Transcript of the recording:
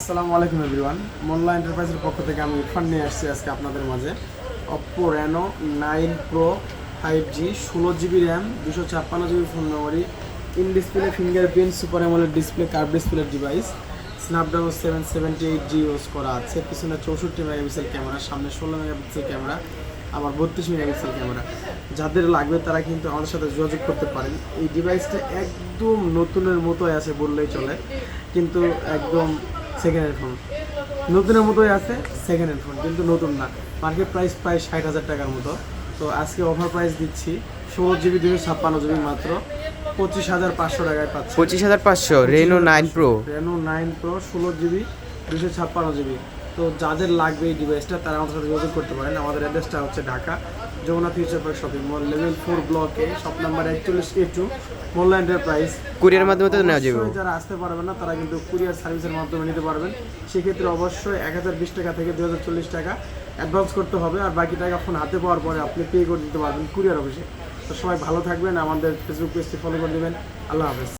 আসসালামু আলাইকুম এভরিওয়ান। মোল্লা এন্টারপ্রাইজের পক্ষ থেকে আমি ইরফান নিয়ে আসছি আজকে আপনাদের মাঝে Oppo Reno 9 Pro 5G 16GB RAM 256GB phone memory, in display fingerprint, super AMOLED display, curve display device, Snapdragon 778G use করা আছে। পিছনে 64 মেগাপিক্সেল ক্যামেরা, সামনে 16 মেগাপিক্সেল ক্যামেরা, আবার 32 মেগাপিক্সেল ক্যামেরা। যাদের লাগবে তারা কিন্তু আমাদের সাথে যোগাযোগ করতে পারেন। এই ডিভাইসটা একদম নতুনের মতোই আছে বললেই চলে, কিন্তু একদম সেকেন্ড হ্যান্ড ফোন। নতুনের মতোই আছে, সেকেন্ড হ্যান্ড ফোন কিন্তু নতুন না। মার্কেট প্রাইস প্রায় 60,000 টাকার মতো। তো আজকে অফার প্রাইস দিচ্ছি 16GB 256GB মাত্র 25,500 টাকায় পাচ্ছি। 25,500 Reno 9 pro. Reno 9 pro 16GB 256GB। তো যাদের লাগবে এই ডিভাইসটা তারা আমাদের সাথে যোগাযোগ করতে পারেন। আমাদের অ্যাড্রেসটা হচ্ছে Dhaka Jamuna future park shopping mall, level 4 ব্লকে, shop number 41A2, Mollah enterprise. Courier মাধ্যমে তো নেওয়া যাবে। অবশ্যই যারা আসতে পারবেন না তারা কিন্তু কুরিয়ার সার্ভিসের মাধ্যমে নিতে পারবেন। সেক্ষেত্রে অবশ্যই 1020 টাকা থেকে 2040 টাকা অ্যাডভান্স করতে হবে, আর বাকি টাকা ফোন হাতে পাওয়ার পরে আপনি পে করে দিতে পারবেন কুরিয়ার অফিসে। তো সবাই ভালো থাকবেন, আমাদের ফেসবুক পেজটি ফলো করে দেবেন। আল্লাহ হাফেজ।